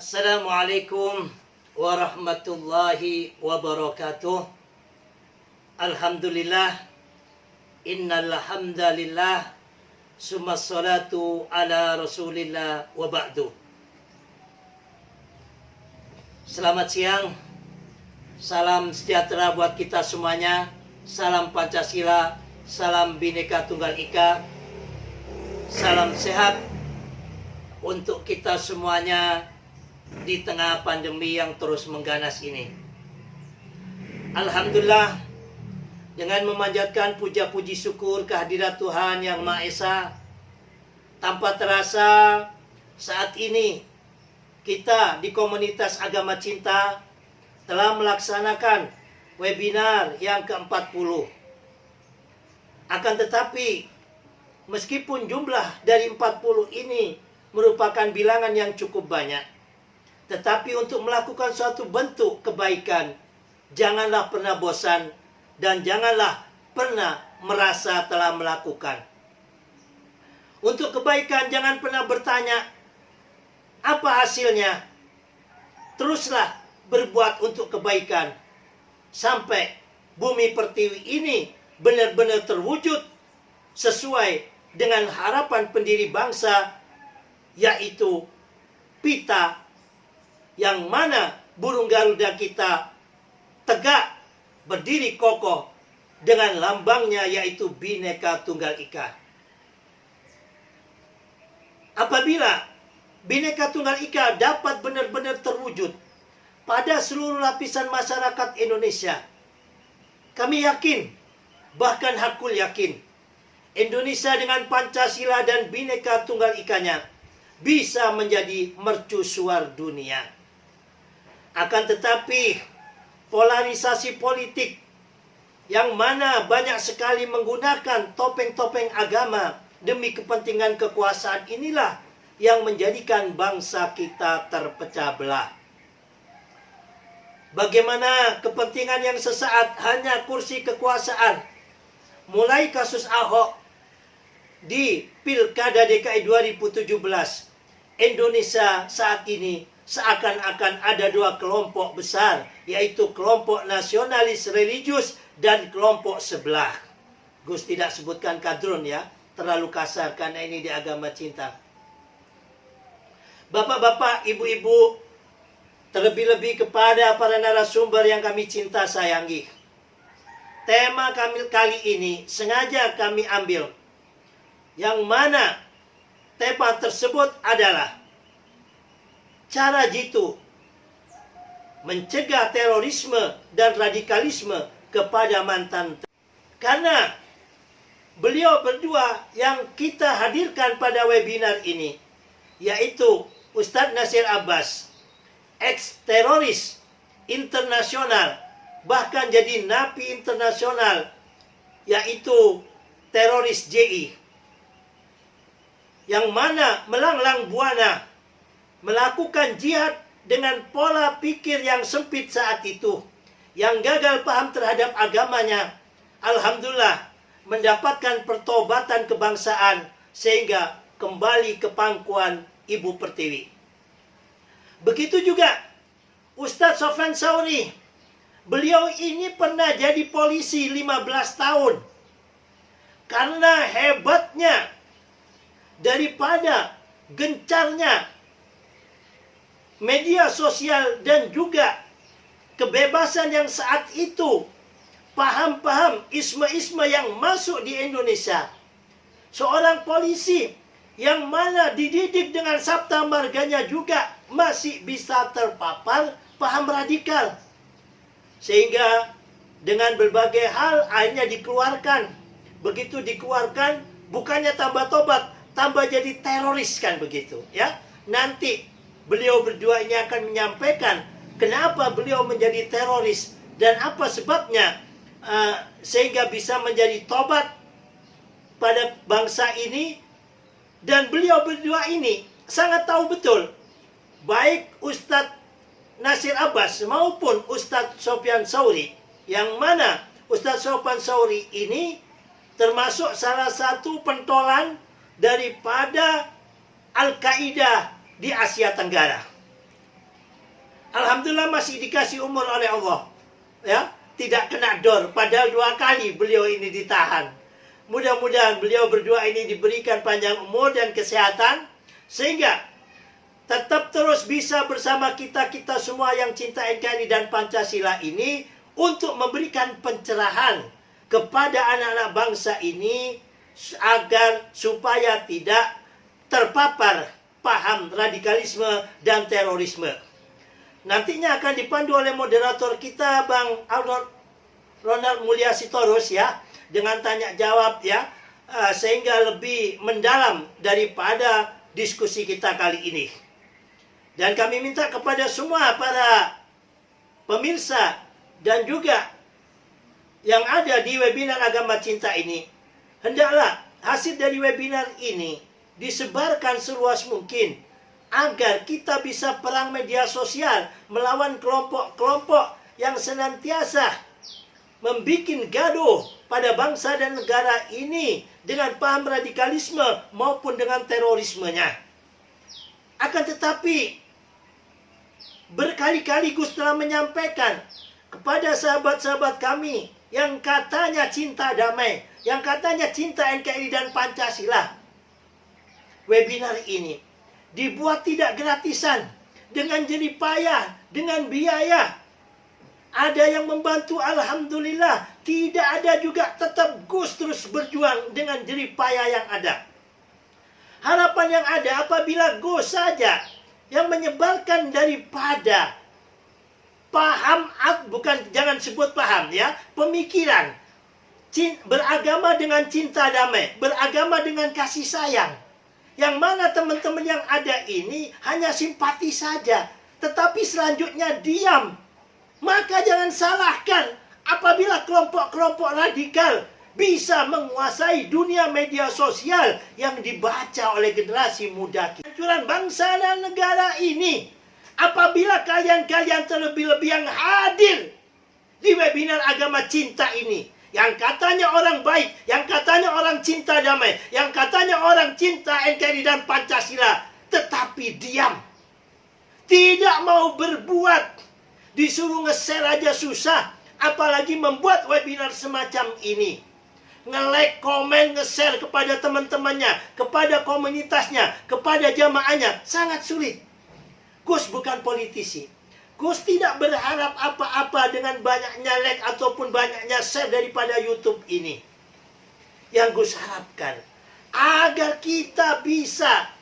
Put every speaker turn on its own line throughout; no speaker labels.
Assalamualaikum warahmatullahi wabarakatuh. Alhamdulillah, innal hamdalillah, summa salatu ala rasulillah wa ba'du. Selamat siang, salam sejahtera buat kita semuanya, salam Pancasila, salam Bhinneka Tunggal Ika, salam sehat untuk kita semuanya di tengah pandemi yang terus mengganas ini. Alhamdulillah, dengan memanjatkan puja-puji syukur kehadirat Tuhan Yang Maha Esa, tanpa terasa saat ini kita di komunitas agama cinta telah melaksanakan webinar yang ke-40. Akan tetapi, meskipun jumlah dari 40 ini merupakan bilangan yang cukup banyak, tetapi untuk melakukan suatu bentuk kebaikan, janganlah pernah bosan dan janganlah pernah merasa telah melakukan. Untuk kebaikan jangan pernah bertanya, apa hasilnya? Teruslah berbuat untuk kebaikan sampai bumi pertiwi ini benar-benar terwujud sesuai dengan harapan pendiri bangsa, yaitu pita yang mana burung Garuda kita tegak berdiri kokoh dengan lambangnya, yaitu Bhinneka Tunggal Ika. Apabila Bhinneka Tunggal Ika dapat benar-benar terwujud pada seluruh lapisan masyarakat Indonesia, kami yakin, bahkan hakul yakin, Indonesia dengan Pancasila dan Bhinneka Tunggal Ikanya bisa menjadi mercusuar dunia. Akan tetapi, polarisasi politik yang mana banyak sekali menggunakan topeng-topeng agama demi kepentingan kekuasaan inilah yang menjadikan bangsa kita terpecah belah. Bagaimana kepentingan yang sesaat hanya kursi kekuasaan, mulai kasus Ahok di Pilkada DKI 2017, Indonesia saat ini seakan-akan ada dua kelompok besar, yaitu kelompok nasionalis religius dan kelompok sebelah. Gus tidak sebutkan kadrun ya, terlalu kasar karena ini di agama cinta. Bapak-bapak, ibu-ibu, terlebih-lebih kepada para narasumber yang kami cinta sayangi. Tema kami kali ini sengaja kami ambil, yang mana tema tersebut adalah cara jitu mencegah terorisme dan radikalisme kepada mantan. Karena beliau berdua yang kita hadirkan pada webinar ini, yaitu Ustadz Nasir Abbas, ex-teroris internasional, bahkan jadi napi internasional, yaitu teroris JI, yang mana melanglang buana melakukan jihad dengan pola pikir yang sempit saat itu, yang gagal paham terhadap agamanya, alhamdulillah mendapatkan pertobatan kebangsaan sehingga kembali ke pangkuan Ibu Pertiwi. Begitu juga Ustadz Sofyan Sauri, beliau ini pernah jadi polisi 15 tahun. Karena hebatnya daripada gencarnya media sosial dan juga kebebasan yang saat itu, paham-paham isme-isme yang masuk di Indonesia, seorang polisi yang mana dididik dengan sabta marganya juga masih bisa terpapar paham radikal, sehingga dengan berbagai hal akhirnya dikeluarkan. Begitu dikeluarkan, bukannya tambah tobat, tambah jadi teroris, kan begitu ya. Nanti beliau berdua ini akan menyampaikan kenapa beliau menjadi teroris dan apa sebabnya sehingga bisa menjadi tobat pada bangsa ini. Dan beliau berdua ini sangat tahu betul, baik Ustadz Nasir Abbas maupun Ustadz Sofyan Sauri, yang mana Ustadz Sofyan Sauri ini termasuk salah satu pentolan daripada Al-Qaeda di Asia Tenggara. Alhamdulillah masih dikasih umur oleh Allah. Ya, tidak kena dor. Padahal 2 kali beliau ini ditahan. Mudah-mudahan beliau berdua ini diberikan panjang umur dan kesehatan, sehingga tetap terus bisa bersama kita semua yang cinta NKRI dan Pancasila ini untuk memberikan pencerahan kepada anak-anak bangsa ini agar supaya tidak terpapar paham radikalisme dan terorisme. Nantinya akan dipandu oleh moderator kita Bang Ronald Mulya Sitorus ya, dengan tanya jawab ya, sehingga lebih mendalam daripada diskusi kita kali ini. Dan kami minta kepada semua para pemirsa dan juga yang ada di webinar Agama Cinta ini, hendaklah hasil dari webinar ini disebarkan seluas mungkin agar kita bisa perang media sosial melawan kelompok-kelompok yang senantiasa membuat gaduh pada bangsa dan negara ini dengan paham radikalisme maupun dengan terorismenya. Akan tetapi berkali-kali Gus telah menyampaikan kepada sahabat-sahabat kami yang katanya cinta damai, yang katanya cinta NKRI dan Pancasila, webinar ini dibuat tidak gratisan, dengan jerih payah, dengan biaya. Ada yang membantu, alhamdulillah. Tidak ada juga, tetap Gus terus berjuang dengan jerih payah yang ada. Harapan yang ada apabila Gus saja yang menyebarkan daripada paham, bukan, jangan sebut paham ya, pemikiran beragama dengan cinta damai, beragama dengan kasih sayang. Yang mana teman-teman yang ada ini hanya simpati saja, tetapi selanjutnya diam. Maka jangan salahkan apabila kelompok-kelompok radikal bisa menguasai dunia media sosial yang dibaca oleh generasi muda. Kehancuran bangsa dan negara ini, apabila kalian-kalian terlebih-lebih yang hadir di webinar Agama Cinta ini, yang katanya orang baik, yang katanya orang cinta damai, yang katanya orang cinta NKRI dan Pancasila, tetapi diam, tidak mau berbuat, disuruh nge-share aja susah, apalagi membuat webinar semacam ini. Nge-like, komen, nge-share kepada teman-temannya, kepada komunitasnya, kepada jamaahnya, sangat sulit. Gus bukan politisi. Gus tidak berharap apa-apa dengan banyaknya like ataupun banyaknya share daripada YouTube ini. Yang Gus harapkan, agar kita bisa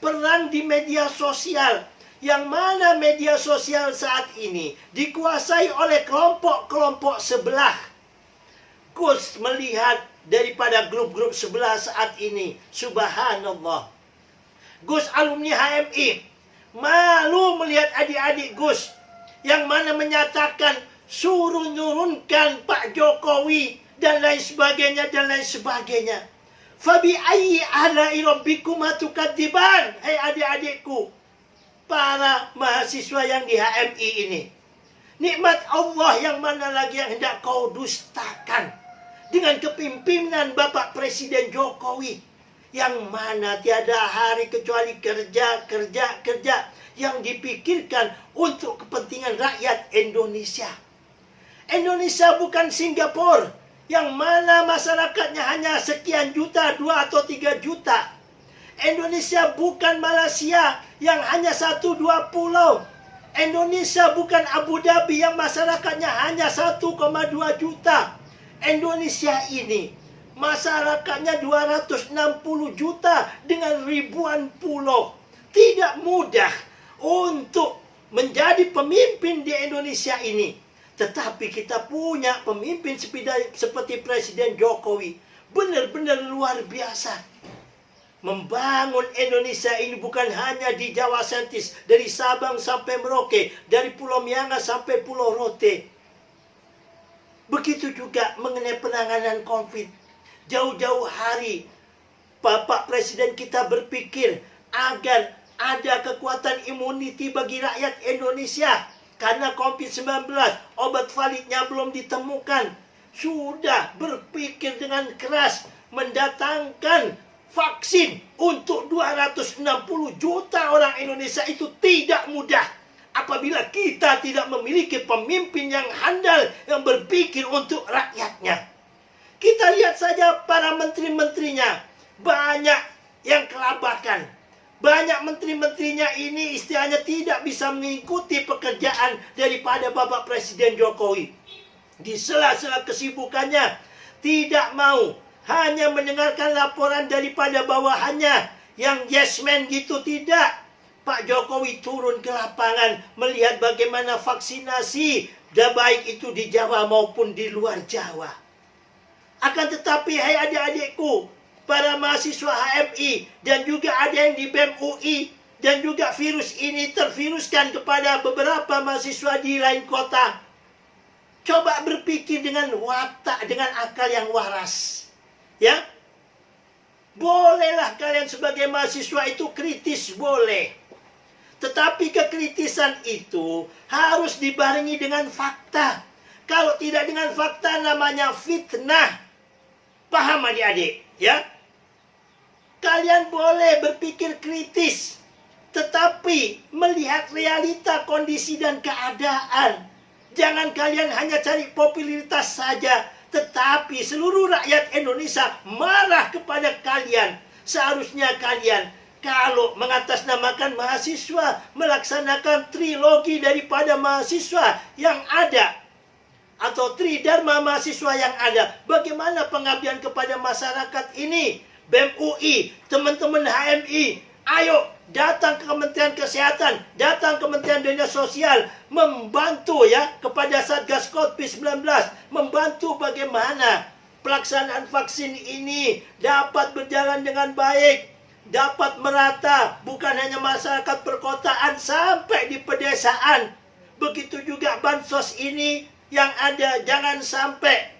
perang di media sosial, yang mana media sosial saat ini dikuasai oleh kelompok-kelompok sebelah. Gus melihat daripada grup-grup sebelah saat ini, subhanallah. Gus alumni HMI, malu melihat adik-adik Gus yang mana menyatakan suruh nurunkan Pak Jokowi dan lain sebagainya dan lain sebagainya. Fabi ayyi ala'i rabbikuma tukadziban, hai adik-adikku, para mahasiswa yang di HMI ini. Nikmat Allah yang mana lagi yang hendak kau dustakan dengan kepimpinan Bapak Presiden Jokowi, yang mana tiada hari kecuali kerja yang dipikirkan untuk kepentingan rakyat Indonesia. Indonesia bukan Singapura yang mana masyarakatnya hanya sekian juta, 2 atau 3 juta. Indonesia bukan Malaysia yang hanya 1-2 pulau. Indonesia bukan Abu Dhabi yang masyarakatnya hanya 1,2 juta. Indonesia ini masyarakatnya 260 juta dengan ribuan pulau. Tidak mudah untuk menjadi pemimpin di Indonesia ini. Tetapi kita punya pemimpin seperti Presiden Jokowi. Benar-benar luar biasa. Membangun Indonesia ini bukan hanya di Jawa Sentis, dari Sabang sampai Merauke, dari Pulau Mianga sampai Pulau Rote. Begitu juga mengenai penanganan COVID. Jauh-jauh hari Bapak Presiden kita berpikir agar ada kekuatan imuniti bagi rakyat Indonesia. Karena COVID-19 obat validnya belum ditemukan. Sudah berpikir dengan keras mendatangkan vaksin untuk 260 juta orang Indonesia. Itu tidak mudah. apabila kita tidak memiliki pemimpin yang handal, yang berpikir untuk rakyatnya. Kita lihat saja para menteri-menterinya, banyak yang kelabakan. Banyak menteri-menterinya ini istilahnya tidak bisa mengikuti pekerjaan daripada Bapak Presiden Jokowi. Di sela-sela kesibukannya, tidak mau hanya mendengarkan laporan daripada bawahannya yang yes man gitu, tidak. Pak Jokowi turun ke lapangan melihat bagaimana vaksinasi, baik itu di Jawa maupun di luar Jawa. Akan tetapi, hai adik-adikku, para mahasiswa HMI dan juga ada yang di BEM UI, dan juga virus ini terviruskan kepada beberapa mahasiswa di lain kota. Coba berpikir dengan watak, dengan akal yang waras. Ya, bolehlah kalian sebagai mahasiswa itu kritis, boleh. Tetapi kekritisan itu harus dibarengi dengan fakta. Kalau tidak dengan fakta, namanya fitnah. Paham adik-adik? Ya, kalian boleh berpikir kritis, tetapi melihat realita, kondisi, dan keadaan. Jangan kalian hanya cari popularitas saja, tetapi seluruh rakyat Indonesia marah kepada kalian. Seharusnya kalian, kalau mengatasnamakan mahasiswa, melaksanakan trilogi daripada mahasiswa yang ada, atau tridharma mahasiswa yang ada. Bagaimana pengabdian kepada masyarakat ini? BEM UI, teman-teman HMI, ayo datang ke Kementerian Kesehatan, datang ke Kementerian Dinas Sosial, membantu ya kepada Satgas COVID-19, membantu bagaimana pelaksanaan vaksin ini dapat berjalan dengan baik, dapat merata, bukan hanya masyarakat perkotaan sampai di pedesaan. Begitu juga bansos ini yang ada, jangan sampai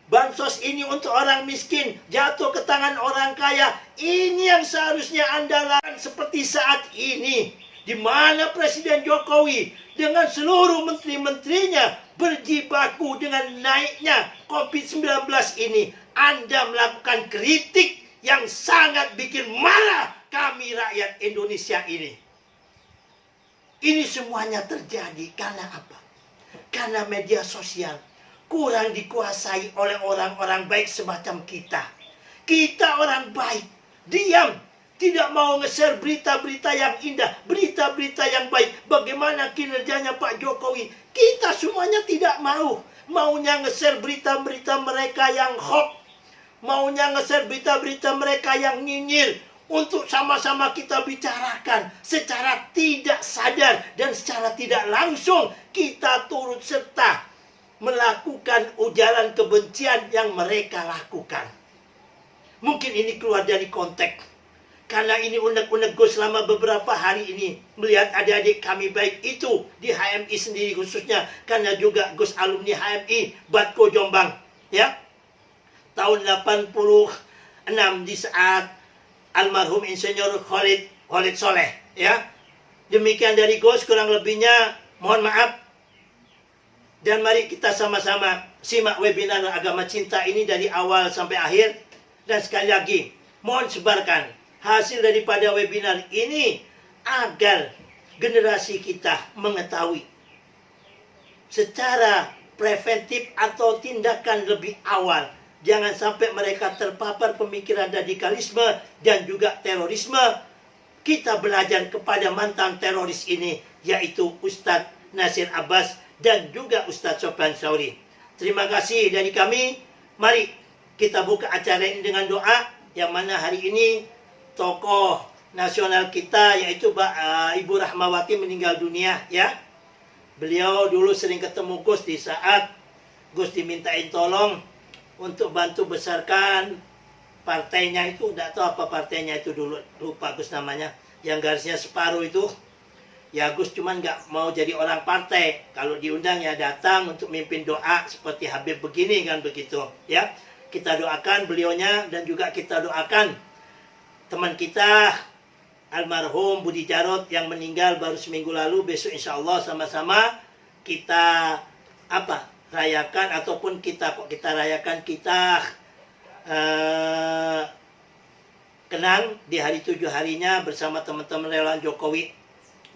bansos ini untuk orang miskin jatuh ke tangan orang kaya. Ini yang seharusnya Anda lakukan seperti saat ini, di mana Presiden Jokowi dengan seluruh menteri-menterinya berjibaku dengan naiknya COVID-19 ini. Anda melakukan kritik yang sangat bikin marah kami rakyat Indonesia ini. Ini semuanya terjadi karena apa? Karena media sosial kurang dikuasai oleh orang-orang baik semacam kita. Kita orang baik, diam, tidak mau nge-share berita-berita yang indah, berita-berita yang baik. Bagaimana kinerjanya Pak Jokowi? Kita semuanya tidak mau. Maunya nge-share berita-berita mereka yang hoax, maunya nge-share berita-berita mereka yang nyinyir, untuk sama-sama kita bicarakan secara tidak sadar dan secara tidak langsung kita turut serta melakukan ujaran kebencian yang mereka lakukan. Mungkin ini keluar dari konteks, karena ini unek-unek Gus selama beberapa hari ini melihat adik-adik kami baik itu di HMI sendiri khususnya, karena juga Gus alumni HMI Batko Jombang ya. Tahun 86 di saat almarhum Insinyur Khalid Soleh ya. Demikian dari Gus, kurang lebihnya mohon maaf. Dan mari kita sama-sama simak webinar Agama Cinta ini dari awal sampai akhir. Dan sekali lagi, mohon sebarkan hasil daripada webinar ini agar generasi kita mengetahui secara preventif atau tindakan lebih awal. Jangan sampai mereka terpapar pemikiran radikalisme dan juga terorisme. Kita belajar kepada mantan teroris ini, yaitu Ustadz Nasir Abbas dan juga Ustadz Sofyan Sauri. Terima kasih dari kami. Mari kita buka acara ini dengan doa, yang mana hari ini tokoh nasional kita yaitu Ibu Rahmawati meninggal dunia ya. Beliau dulu sering ketemu Gus di saat Gus dimintain tolong untuk bantu besarkan partainya itu, tidak tahu apa partainya itu dulu, lupa Gus namanya, yang garisnya separuh itu. Ya Gus cuman nggak mau jadi orang partai, kalau diundang ya datang untuk mimpin doa seperti Habib begini kan begitu ya. Kita doakan beliaunya dan juga kita doakan teman kita almarhum Budi Jarot yang meninggal baru seminggu lalu. Besok insya Allah sama-sama kita rayakan, ataupun kita kenang di hari 7 harinya bersama teman-teman relawan Jokowi.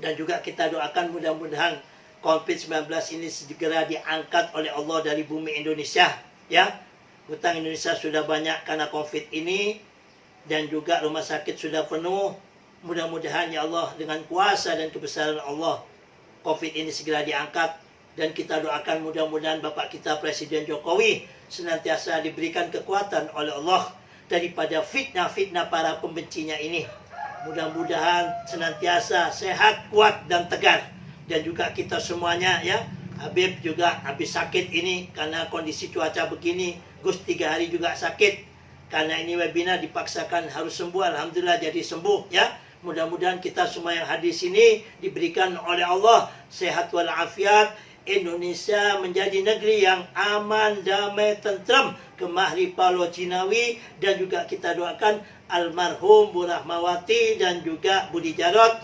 Dan juga kita doakan mudah-mudahan COVID-19 ini segera diangkat oleh Allah dari bumi Indonesia. Ya, hutang Indonesia sudah banyak karena COVID ini, dan juga rumah sakit sudah penuh. Mudah-mudahan ya Allah dengan kuasa dan kebesaran Allah, COVID ini segera diangkat. Dan kita doakan mudah-mudahan Bapak kita Presiden Jokowi senantiasa diberikan kekuatan oleh Allah daripada fitnah-fitnah para pembencinya ini. Mudah-mudahan senantiasa sehat, kuat, dan tegar. Dan juga kita semuanya ya, Habib juga habis sakit ini karena kondisi cuaca begini. Gus 3 hari juga sakit. Karena ini webinar dipaksakan harus sembuh. Alhamdulillah jadi sembuh ya. Mudah-mudahan kita semua yang hadir sini diberikan oleh Allah sehat walafiat. Indonesia menjadi negeri yang aman, damai, tentram, kemah Ripalo Cinawi. Dan juga kita doakan almarhum Bu Rahmawati dan juga Budi Jarot.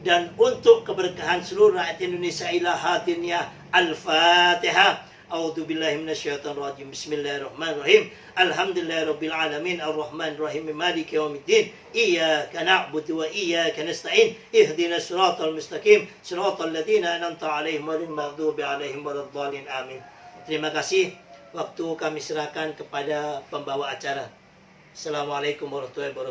Dan untuk keberkahan seluruh rakyat Indonesia ila hatinnya Al-Fatihah. A'udzu billahi minasyaitonir rajim. Bismillahirrahmanirrahim. Alhamdulillahirabbil alamin arrahmanirrahim maliki yaumiddin. Iyyaka na'budu wa iyyaka nasta'in. Ihdinas siratal mustaqim. Siratal ladzina an'amta 'alaihim ghairil maghdubi 'alaihim waladdallin. Amin. Terima kasih. Waktu kami serahkan kepada pembawa acara. Assalamualaikum warahmatullahi wabarakatuh.